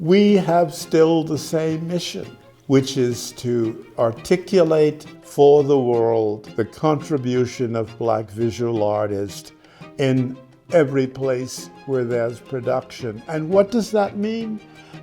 We have still the same mission, which is to articulate for the world the contribution of Black visual artists in every place where there's production. And what does that mean?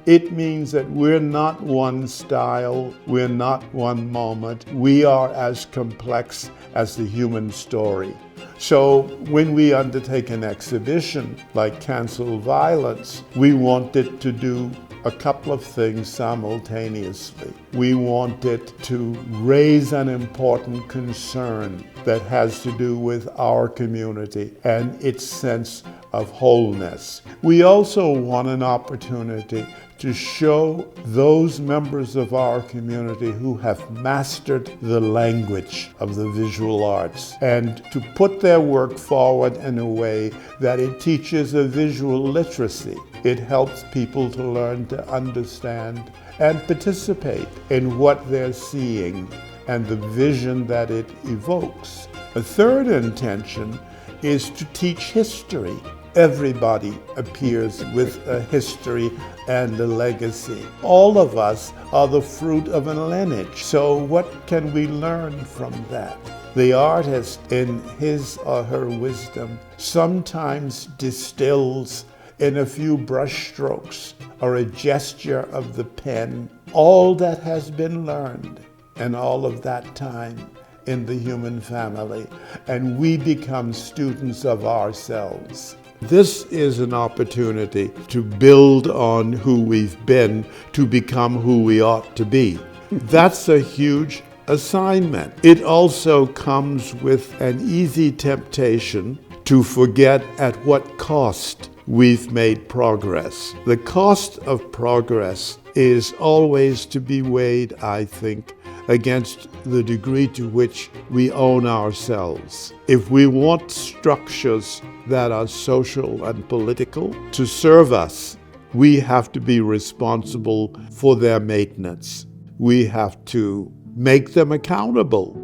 It means that we're not one style, we're not one moment. We are as complex as the human story. So when we undertake an exhibition like Cancel Violence, we wanted to do a couple of things simultaneously. We wanted to raise an important concern that has to do with our community and its sense of wholeness. We also want an opportunity to show those members of our community who have mastered the language of the visual arts and to put their work forward in a way that it teaches a visual literacy. It helps people to learn to understand and participate in what they're seeing and the vision that it evokes. A third intention is to teach history. Everybody appears with a history and a legacy. All of us are the fruit of a lineage. So what can we learn from that? The artist, in his or her wisdom, sometimes distills in a few brushstrokes or a gesture of the pen all that has been learned in all of that time in the human family, and we become students of ourselves. This is an opportunity to build on who we've been to become who we ought to be. That's a huge assignment. It also comes with an easy temptation to forget at what cost we've made progress. The cost of progress is always to be weighed, I think, against the degree to which we own ourselves. If we want structures that are social and political to serve us, we have to be responsible for their maintenance. We have to make them accountable.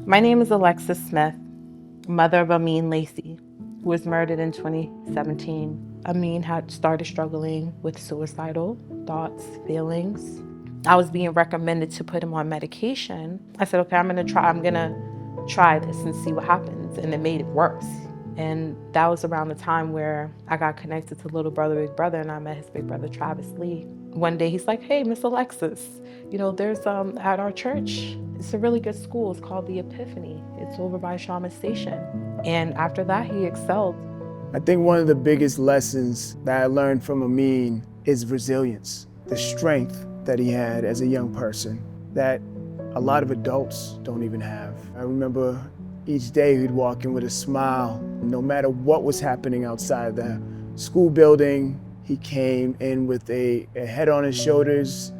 My name is Alexis Smith, mother of Amin Lacey, who was murdered in 2017. Amin had started struggling with suicidal thoughts, feelings. I was being recommended to put him on medication. I said, okay, I'm gonna try this and see what happens. And it made it worse. And that was around the time where I got connected to Little Brother, Big Brother, and I met his big brother, Travis Lee. One day he's like, hey, Miss Alexis, there's at our church, it's a really good school. It's called the Epiphany. It's over by Shaman Station. And after that, he excelled. I think one of the biggest lessons that I learned from Amin is resilience, the strength that he had as a young person that a lot of adults don't even have. I remember each day he'd walk in with a smile. No matter what was happening outside the school building, he came in with a head on his shoulders,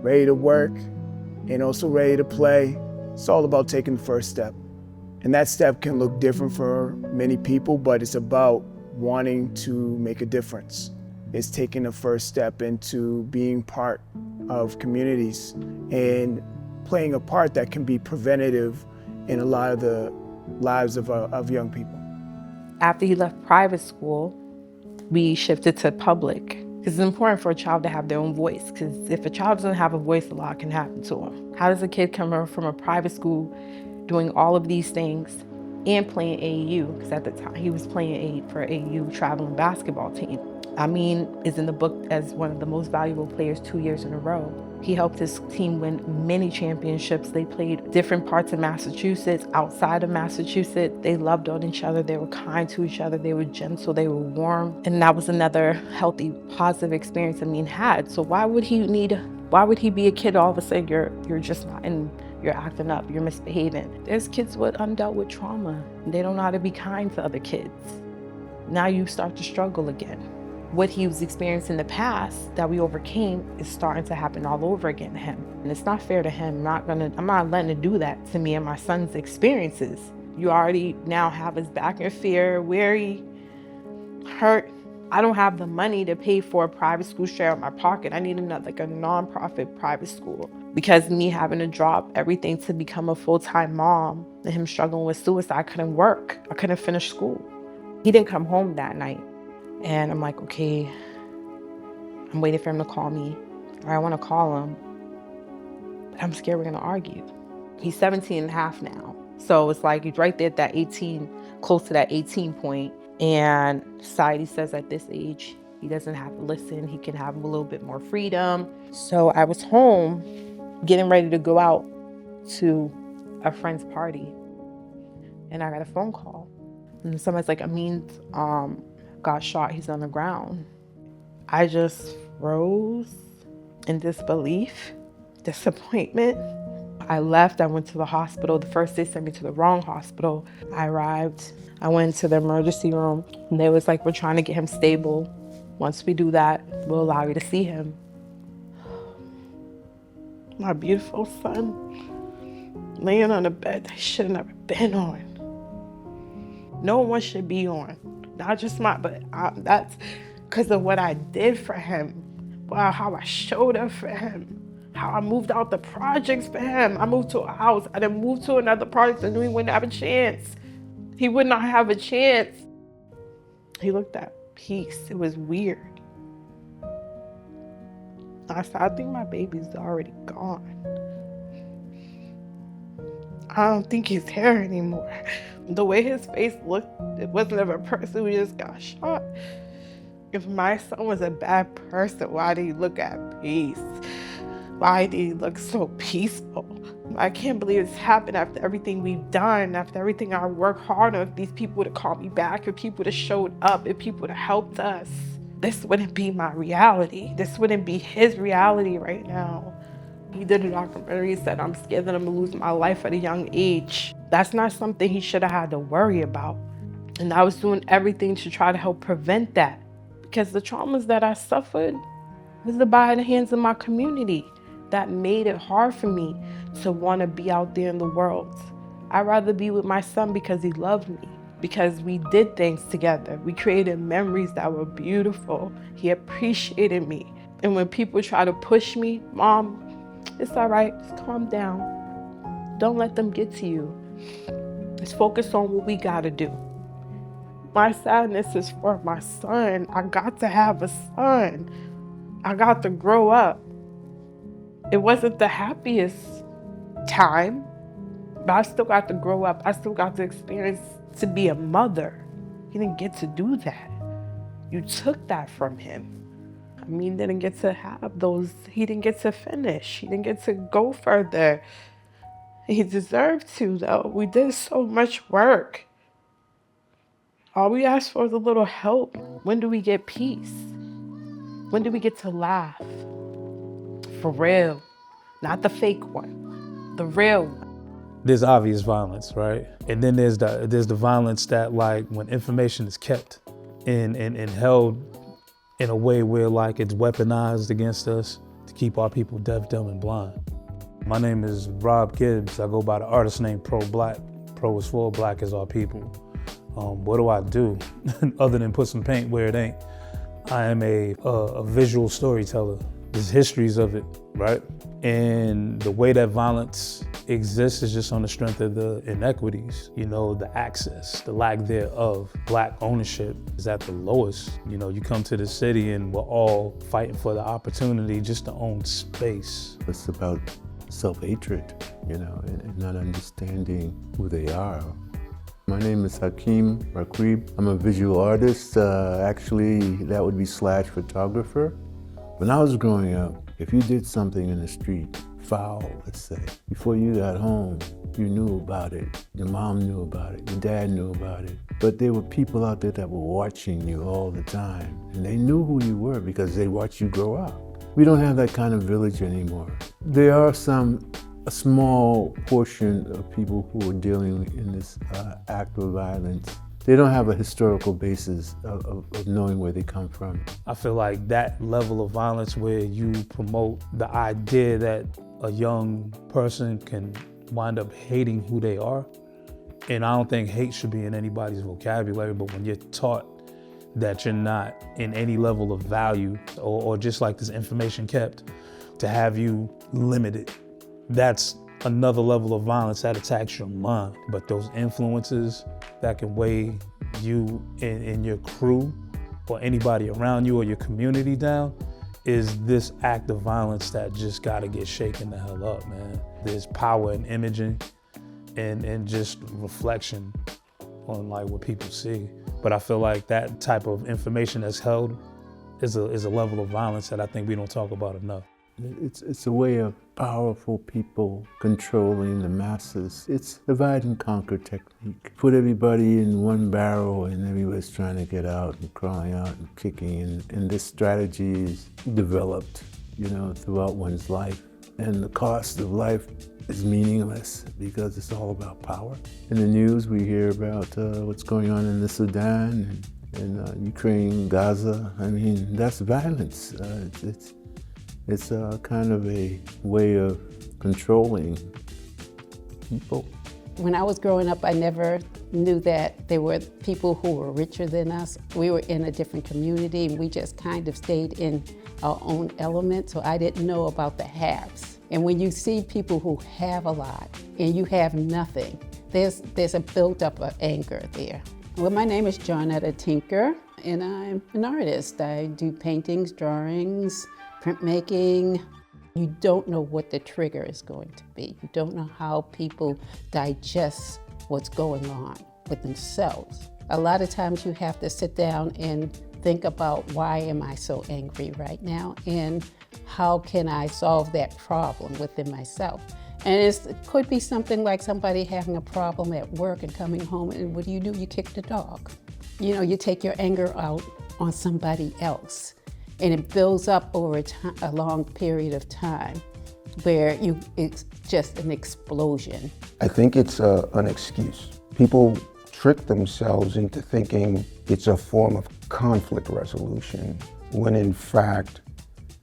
ready to work and also ready to play. It's all about taking the first step. And that step can look different for many people, but it's about wanting to make a difference. It's taking the first step into being part of communities and playing a part that can be preventative in a lot of the lives of young people. After he left private school, we shifted to public because it's important for a child to have their own voice, because if a child doesn't have a voice, a lot can happen to him. How does a kid come from a private school doing all of these things and playing AAU, because at the time he was playing for AAU traveling basketball team. Amin is in the book as one of the most valuable players 2 years in a row. He helped his team win many championships. They played different parts of Massachusetts, outside of Massachusetts. They loved on each other. They were kind to each other. They were gentle. They were warm. And that was another healthy, positive experience Amin had. So why would he be a kid all of a sudden you're just not in, you're acting up, you're misbehaving? There's kids with undealt with trauma. They don't know how to be kind to other kids. Now you start to struggle again. What he was experiencing in the past that we overcame is starting to happen all over again to him. And it's not fair to him. I'm not letting it do that to me and my son's experiences. You already now have us back in fear, weary, hurt. I don't have the money to pay for a private school straight out of my pocket. I need another, like a nonprofit private school. Because me having to drop everything to become a full-time mom and him struggling with suicide, I couldn't work. I couldn't finish school. He didn't come home that night. And I'm like, okay, I'm waiting for him to call me, or I want to call him, but I'm scared we're going to argue. He's 17 and a half now. So it's like he's right there at that 18, close to that 18 point. And society says at this age, he doesn't have to listen. He can have a little bit more freedom. So I was home getting ready to go out to a friend's party. And I got a phone call. And somebody's like, Amin got shot. He's on the ground. I just froze in disbelief, disappointment. I left, I went to the hospital. The first day sent me to the wrong hospital. I arrived, I went to the emergency room, and they was like, we're trying to get him stable. Once we do that, we'll allow you to see him. My beautiful son, laying on a bed that he should have never been on. No one should be on, not just that's because of what I did for him. Wow, how I showed up for him. How I moved out the projects for him. I moved to a house. I didn't move to another project. I knew he wouldn't have a chance. He would not have a chance. He looked at peace. It was weird. I said, I think my baby's already gone. I don't think he's here anymore. The way his face looked, it wasn't of a person who just got shot. If my son was a bad person, why did he look at peace? Why did he look so peaceful? I can't believe it's happened after everything we've done, after everything I worked hard on. If these people would have called me back, if people would have showed up, if people would have helped us, this wouldn't be my reality. This wouldn't be his reality right now. He did a documentary, he said, I'm scared that I'm gonna lose my life at a young age. That's not something he should have had to worry about. And I was doing everything to try to help prevent that, because the traumas that I suffered was by the hands of my community. That made it hard for me to want to be out there in the world. I'd rather be with my son because he loved me, because we did things together. We created memories that were beautiful. He appreciated me. And when people try to push me, Mom, it's all right, just calm down. Don't let them get to you. Let's focus on what we gotta do. My sadness is for my son. I got to have a son. I got to grow up. It wasn't the happiest time, but I still got to grow up. I still got to experience to be a mother. He didn't get to do that. You took that from him. I mean, didn't get to have those, he didn't get to finish. He didn't get to go further. He deserved to, though. We did so much work. All we asked for is a little help. When do we get peace? When do we get to laugh? For real. Not the fake one. The real one. There's obvious violence, right? And then there's the violence that, like, when information is kept and held in a way where, like, it's weaponized against us to keep our people deaf, dumb, and blind. My name is Rob Gibbs. I go by the artist name Pro Black. Pro is for, Black is our people. What do I do other than put some paint where it ain't? I am a visual storyteller. There's histories of it, right? And the way that violence exists is just on the strength of the inequities, you know, the access, the lack thereof. Black ownership is at the lowest. You know, you come to the city and we're all fighting for the opportunity just to own space. It's about self-hatred, you know, and not understanding who they are. My name is Hakeem Rakrib. I'm a visual artist. Actually, that would be / photographer. When I was growing up, if you did something in the street, foul, let's say, before you got home, you knew about it. Your mom knew about it. Your dad knew about it. But there were people out there that were watching you all the time. And they knew who you were because they watched you grow up. We don't have that kind of village anymore. There are a small portion of people who are dealing in this act of violence. They don't have a historical basis of knowing where they come from. I feel like that level of violence where you promote the idea that a young person can wind up hating who they are, and I don't think hate should be in anybody's vocabulary, but when you're taught that you're not in any level of value, or just like this information kept, to have you limited, that's another level of violence that attacks your mind. But those influences that can weigh you and your crew or anybody around you or your community down is this act of violence that just gotta get shaken the hell up, man. There's power in imaging and just reflection on like what people see. But I feel like that type of information that's held is a level of violence that I think we don't talk about enough. It's a way of powerful people controlling the masses. It's divide and conquer technique. Put everybody in one barrel and everybody's trying to get out and crawling out and kicking. And this strategy is developed, throughout one's life. And the cost of life is meaningless because it's all about power. In the news, we hear about what's going on in the Sudan and Ukraine, Gaza. I mean, that's violence. It's kind of a way of controlling people. When I was growing up, I never knew that there were people who were richer than us. We were in a different community and we just kind of stayed in our own element, so I didn't know about the haves. And when you see people who have a lot and you have nothing, there's a built-up of anger there. Well, my name is Johnetta Tinker, and I'm an artist. I do paintings, drawings, printmaking. You don't know what the trigger is going to be. You don't know how people digest what's going on with themselves. A lot of times you have to sit down and think about, why am I so angry right now? And how can I solve that problem within myself? And it could be something like somebody having a problem at work and coming home, and what do? You kick the dog. You take your anger out on somebody else. And it builds up over a long period of time where it's just an explosion. I think it's an excuse. People trick themselves into thinking it's a form of conflict resolution, when in fact,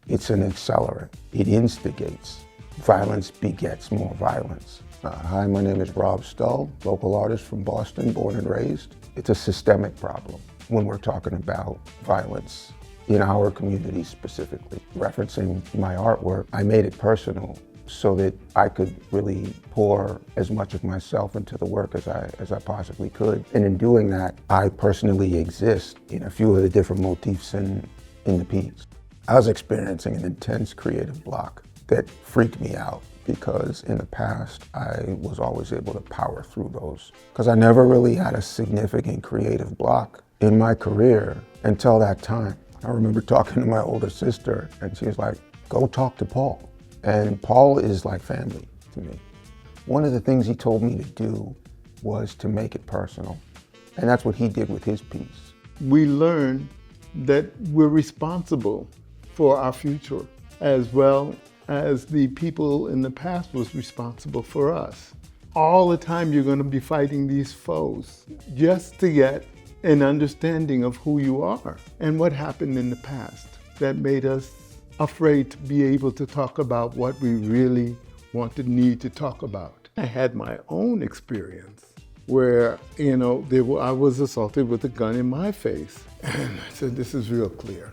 it's an accelerant. It instigates. Violence begets more violence. Hi, my name is Rob Stull, local artist from Boston, born and raised. It's a systemic problem when we're talking about violence in our community specifically. Referencing my artwork, I made it personal so that I could really pour as much of myself into the work as I possibly could. And in doing that, I personally exist in a few of the different motifs in the piece. I was experiencing an intense creative block that freaked me out, because in the past, I was always able to power through those. Because I never really had a significant creative block in my career until that time. I remember talking to my older sister, and she was like, go talk to Paul. And Paul is like family to me. One of the things he told me to do was to make it personal. And that's what he did with his piece. We learn that we're responsible for our future, as well as the people in the past was responsible for us. All the time you're going to be fighting these foes just to get an understanding of who you are and what happened in the past that made us afraid to be able to talk about what we really need to talk about. I had my own experience where, I was assaulted with a gun in my face. And I said, this is real clear.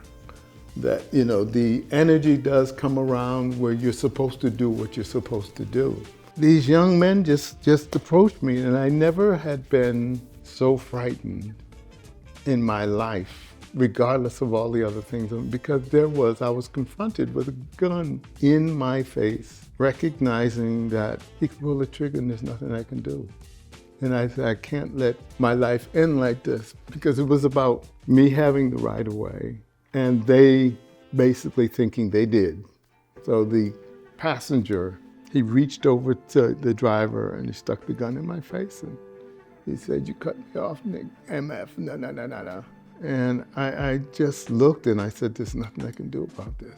That, the energy does come around where you're supposed to do what you're supposed to do. These young men just approached me, and I never had been so frightened in my life, regardless of all the other things, because I was confronted with a gun in my face, recognizing that he could pull the trigger and there's nothing I can do. And I said, I can't let my life end like this, because it was about me having the right of way and they basically thinking they did. So the passenger, he reached over to the driver and he stuck the gun in my face and he said, you cut me off, Nick, MF, no. And I just looked and I said, there's nothing I can do about this.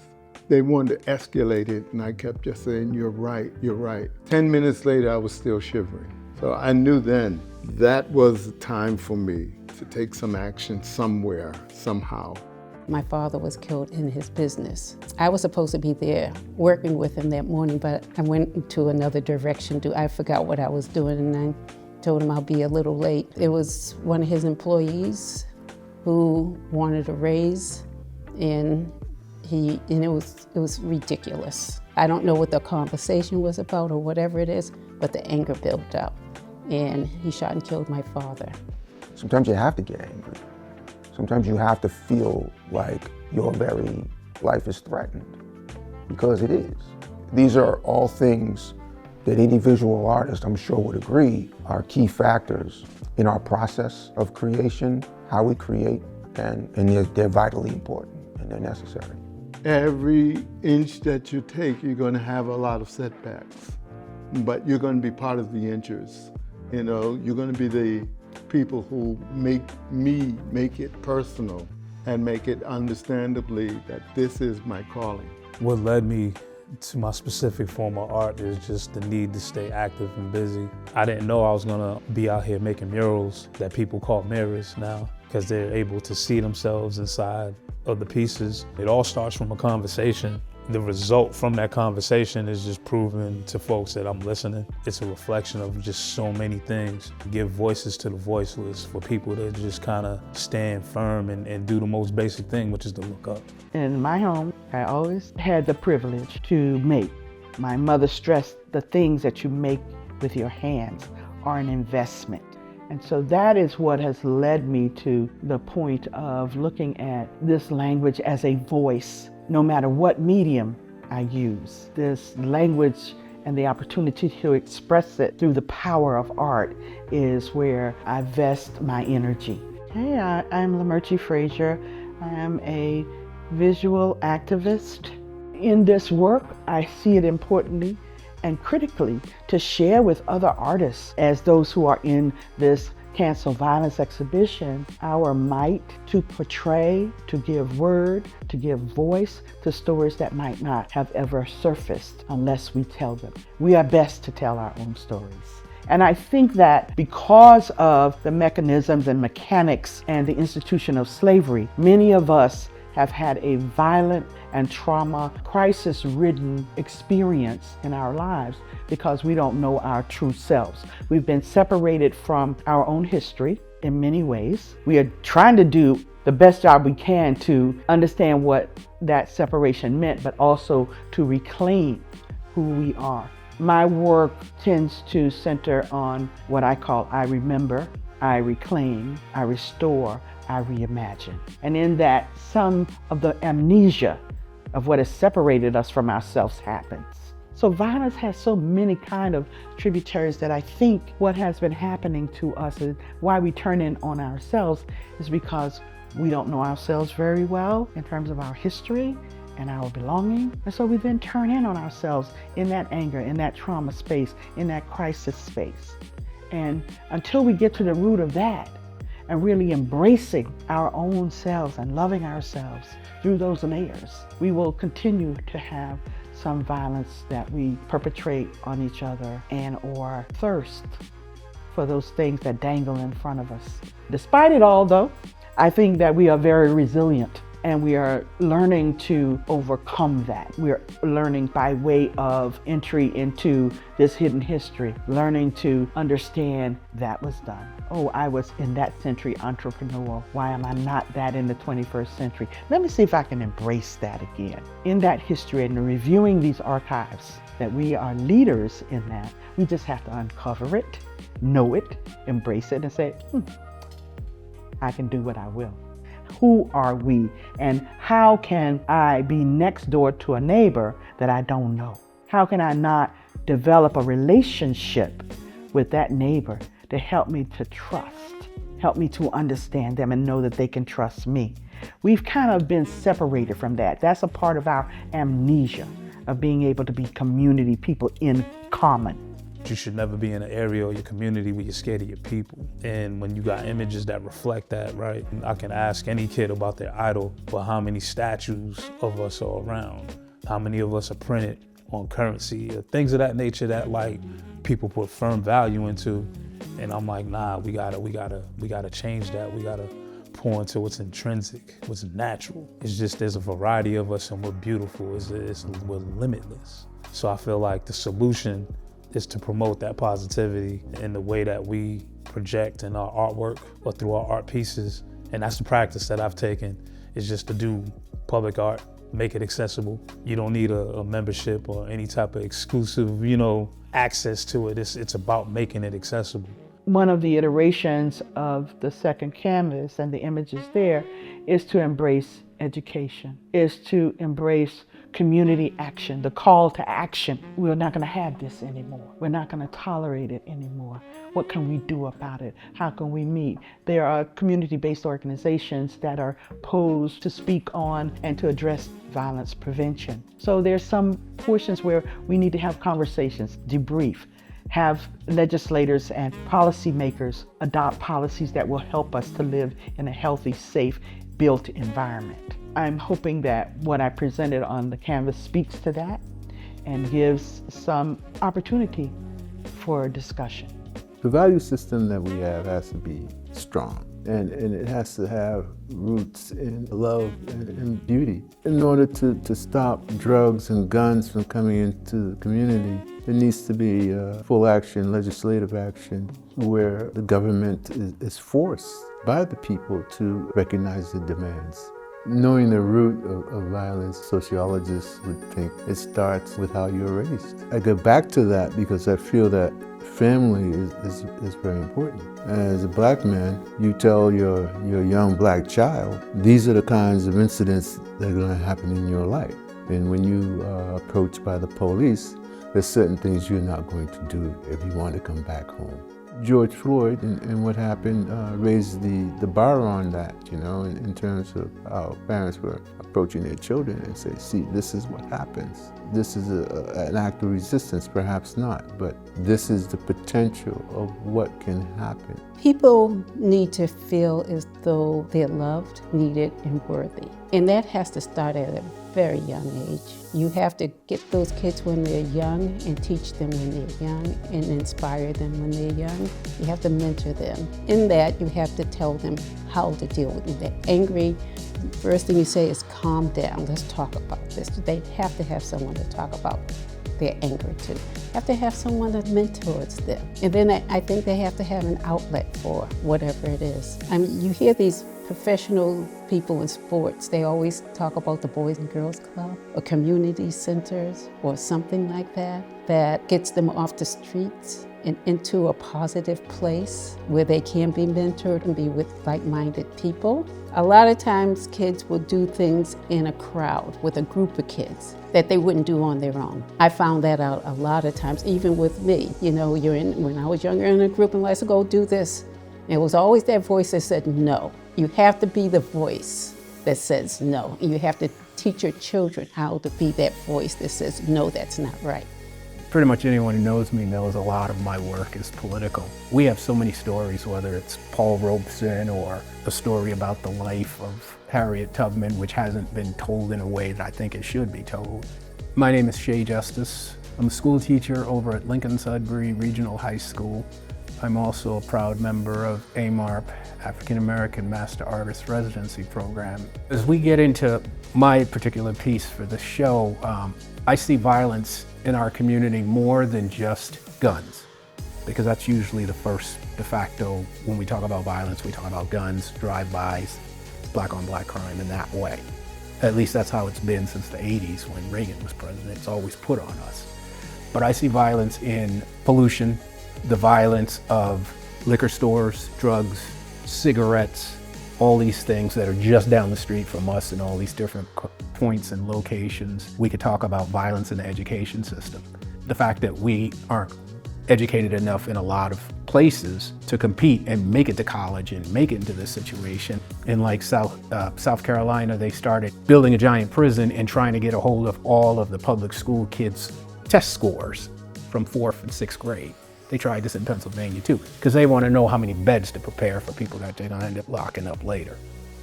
They wanted to escalate it and I kept just saying, you're right. 10 minutes later, I was still shivering. So I knew then that was the time for me to take some action somewhere, somehow. My father was killed in his business. I was supposed to be there working with him that morning, but I went into another direction. I forgot what I was doing, and I told him I'll be a little late. It was one of his employees who wanted a raise, and it was ridiculous. I don't know what the conversation was about or whatever it is, but the anger built up, and he shot and killed my father. Sometimes you have to get angry. Sometimes you have to feel like your very life is threatened, because it is. These are all things that any visual artist, I'm sure, would agree are key factors in our process of creation, how we create, and they're vitally important and they're necessary. Every inch that you take, you're going to have a lot of setbacks, but you're going to be part of the inchers. You know, you're going to be the people who make it personal and make it understandably that this is my calling. What led me to my specific form of art is just the need to stay active and busy. I didn't know I was gonna be out here making murals that people call mirrors now, because they're able to see themselves inside of the pieces. It all starts from a conversation. The result from that conversation is just proving to folks that I'm listening. It's a reflection of just so many things. Give voices to the voiceless, for people to just kind of stand firm and do the most basic thing, which is to look up. In my home, I always had the privilege to make. My mother stressed the things that you make with your hands are an investment. And so that is what has led me to the point of looking at this language as a voice, no matter what medium I use. This language and the opportunity to express it through the power of art is where I vest my energy. Hey, I'm Lamerchi Frazier. I am a visual activist. In this work, I see it importantly and critically to share with other artists, as those who are in this Cancel Violence exhibition, our might to portray, to give word, to give voice to stories that might not have ever surfaced unless we tell them. We are best to tell our own stories. And I think that because of the mechanisms and mechanics and the institution of slavery, many of us have had a violent and trauma, crisis-ridden experience in our lives because we don't know our true selves. We've been separated from our own history in many ways. We are trying to do the best job we can to understand what that separation meant, but also to reclaim who we are. My work tends to center on what I call I remember, I reclaim, I restore, I reimagine. And in that, some of the amnesia of what has separated us from ourselves happens. So violence has so many kind of tributaries that I think what has been happening to us and why we turn in on ourselves is because we don't know ourselves very well in terms of our history and our belonging. And so we then turn in on ourselves in that anger, in that trauma space, in that crisis space. And until we get to the root of that and really embracing our own selves and loving ourselves through those layers, we will continue to have some violence that we perpetrate on each other and or thirst for those things that dangle in front of us. Despite it all though, I think that we are very resilient and we are learning to overcome that. We're learning by way of entry into this hidden history, learning to understand that was done. Oh, I was in that century entrepreneur. Why am I not that in the 21st century? Let me see if I can embrace that again. In that history and reviewing these archives, that we are leaders in that, we just have to uncover it, know it, embrace it, and say, I can do what I will. Who are we? And how can I be next door to a neighbor that I don't know? How can I not develop a relationship with that neighbor to help me to trust, help me to understand them and know that they can trust me? We've kind of been separated from that. That's a part of our amnesia of being able to be community people in common. You should never be in an area or your community where you're scared of your people. And when you got images that reflect that, right? I can ask any kid about their idol, but how many statues of us are around? How many of us are printed on currency? Or things of that nature that like people put firm value into. And I'm like, nah, we gotta change that. We gotta pour into what's intrinsic, what's natural. It's just there's a variety of us and we're beautiful. We're limitless. So I feel like the solution is to promote that positivity in the way that we project in our artwork or through our art pieces. And that's the practice that I've taken, is just to do public art, make it accessible. You don't need a membership or any type of exclusive, access to it. It's about making it accessible. One of the iterations of the second canvas and the images there is to embrace education is to embrace community action, the call to action. We're not going to have this anymore. We're not going to tolerate it anymore. What can we do about it? How can we meet? There are community-based organizations that are posed to speak on and to address violence prevention. So there's some portions where we need to have conversations, debrief, have legislators and policymakers adopt policies that will help us to live in a healthy, safe, built environment. I'm hoping that what I presented on the canvas speaks to that and gives some opportunity for discussion. The value system that we have has to be strong, and it has to have roots in love and beauty. In order to stop drugs and guns from coming into the community, there needs to be full action, legislative action, where the government is forced by the people to recognize the demands. Knowing the root of violence, sociologists would think it starts with how you're raised. I go back to that because I feel that family is very important. As a black man, you tell your young black child, these are the kinds of incidents that are going to happen in your life. And when you are approached by the police, there's certain things you're not going to do if you want to come back home. George Floyd and what happened raised the bar on that, you know, in terms of how parents were approaching their children and say, see, this is what happens. This is an act of resistance, perhaps not, but this is the potential of what can happen. People need to feel as though they're loved, needed, and worthy. And that has to start at a very young age. You have to get those kids when they're young and teach them when they're young and inspire them when they're young. You have to mentor them. In that, you have to tell them how to deal with it. They're angry. First thing you say is calm down. Let's talk about this. They have to have someone to talk about their anger to. They have to have someone that mentors them. And then I think they have to have an outlet for whatever it is. I mean, you hear these professional people in sports, they always talk about the Boys and Girls Club or community centers or something like that, that gets them off the streets and into a positive place where they can be mentored and be with like-minded people. A lot of times kids will do things in a crowd with a group of kids that they wouldn't do on their own. I found that out a lot of times, even with me. You know, when I was younger in a group and let's go do this. It was always that voice that said no. You have to be the voice that says no. And you have to teach your children how to be that voice that says no, that's not right. Pretty much anyone who knows me knows a lot of my work is political. We have so many stories, whether it's Paul Robeson or a story about the life of Harriet Tubman, which hasn't been told in a way that I think it should be told. My name is Shea Justice. I'm a school teacher over at Lincoln-Sudbury Regional High School. I'm also a proud member of AMARP, African American Master Artist Residency Program. As we get into my particular piece for the show, I see violence in our community more than just guns, because that's usually the first de facto. When we talk about violence, we talk about guns, drive-bys, black on black crime in that way. At least that's how it's been since the 80s when Reagan was president. It's always put on us. But I see violence in pollution, the violence of liquor stores, drugs, cigarettes, all these things that are just down the street from us in all these different points and locations. We could talk about violence in the education system. The fact that we aren't educated enough in a lot of places to compete and make it to college and make it into this situation. In like South Carolina, they started building a giant prison and trying to get a hold of all of the public school kids' test scores from 4th and 6th grade. They tried this in Pennsylvania too, because they want to know how many beds to prepare for people that they're gonna end up locking up later.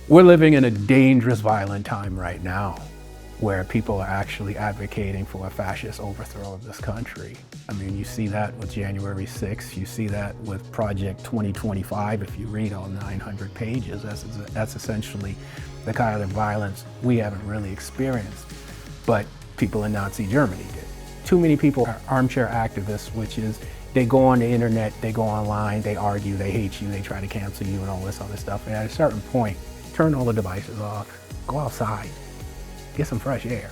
We're living in a dangerous, violent time right now, where people are actually advocating for a fascist overthrow of this country. I mean, you see that with January 6th, you see that with Project 2025, if you read all 900 pages, that's essentially the kind of violence we haven't really experienced, but people in Nazi Germany did. Too many people are armchair activists, which is they go on the internet, they go online, they argue, they hate you, they try to cancel you and all this other stuff. And at a certain point, turn all the devices off, go outside, get some fresh air.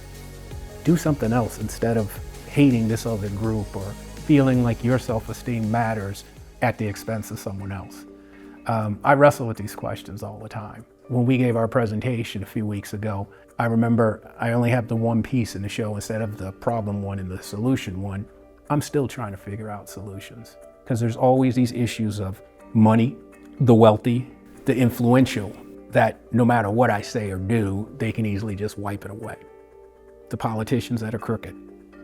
Do something else instead of hating this other group or feeling like your self-esteem matters at the expense of someone else. I wrestle with these questions all the time. When we gave our presentation a few weeks ago, I remember I only have the one piece in the show instead of the problem one and the solution one. I'm still trying to figure out solutions because there's always these issues of money, the wealthy, the influential, that no matter what I say or do, they can easily just wipe it away. The politicians that are crooked,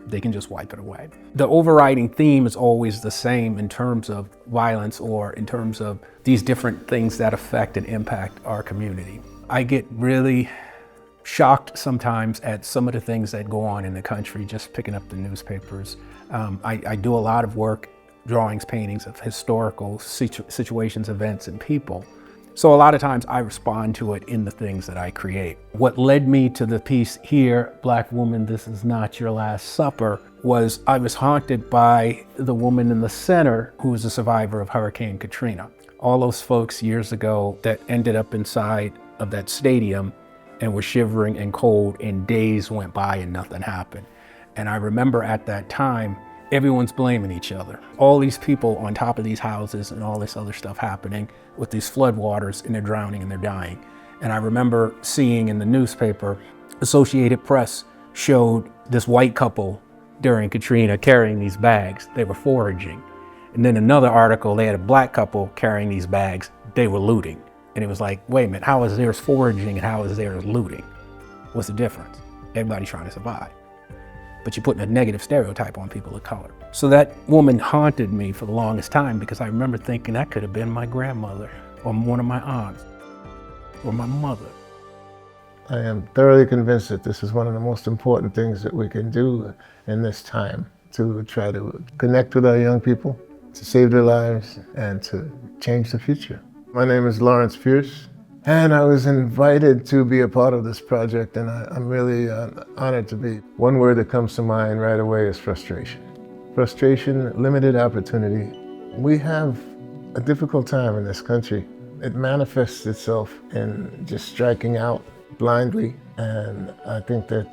they can just wipe it away. The overriding theme is always the same in terms of violence or in terms of these different things that affect and impact our community. I get really shocked sometimes at some of the things that go on in the country, just picking up the newspapers. I do a lot of work, drawings, paintings of historical situations, events, and people. So a lot of times I respond to it in the things that I create. What led me to the piece here, Black Woman, This Is Not Your Last Supper, was I was haunted by the woman in the center who was a survivor of Hurricane Katrina. All those folks years ago that ended up inside of that stadium and were shivering and cold, and days went by and nothing happened. And I remember at that time, everyone's blaming each other. All these people on top of these houses and all this other stuff happening with these floodwaters, and they're drowning and they're dying. And I remember seeing in the newspaper, Associated Press showed this white couple during Katrina carrying these bags. They were foraging. And then another article, they had a black couple carrying these bags. They were looting. And it was like, wait a minute, how is theirs foraging and how is theirs looting? What's the difference? Everybody's trying to survive. But you're putting a negative stereotype on people of color. So that woman haunted me for the longest time because I remember thinking that could have been my grandmother or one of my aunts or my mother. I am thoroughly convinced that this is one of the most important things that we can do in this time, to try to connect with our young people, to save their lives, and to change the future. My name is Lawrence Pierce, and I was invited to be a part of this project, and I'm really honored to be. One word that comes to mind right away is frustration. Frustration, limited opportunity. We have a difficult time in this country. It manifests itself in just striking out blindly, and I think that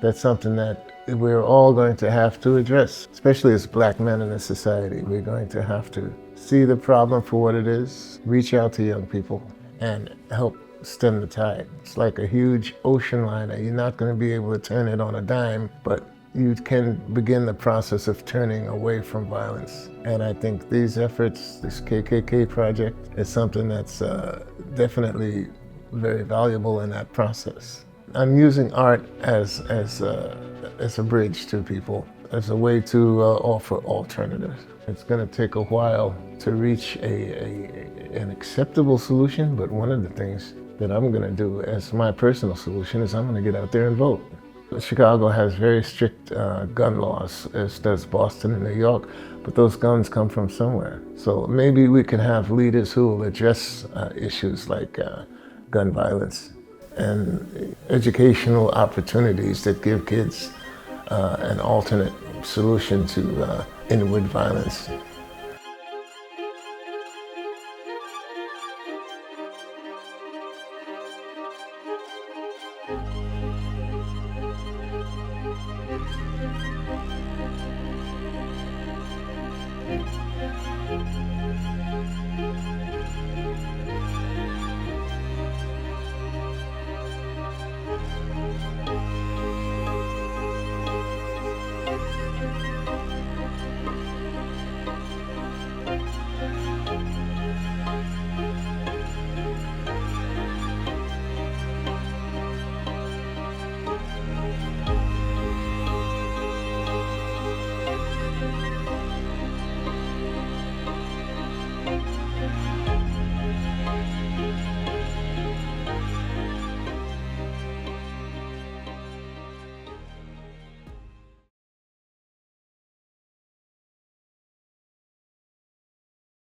that's something that we're all going to have to address, especially as Black men in this society. We're going to have to see the problem for what it is, reach out to young people, and help stem the tide. It's like a huge ocean liner. You're not going to be able to turn it on a dime, but you can begin the process of turning away from violence. And I think these efforts, this KKK project, is something that's definitely very valuable in that process. I'm using art as a bridge to people, as a way to offer alternatives. It's going to take a while to reach an acceptable solution, but one of the things that I'm going to do as my personal solution is I'm going to get out there and vote. Chicago has very strict gun laws, as does Boston and New York, but those guns come from somewhere. So maybe we can have leaders who will address issues like gun violence and educational opportunities that give kids an alternate solution to inward violence.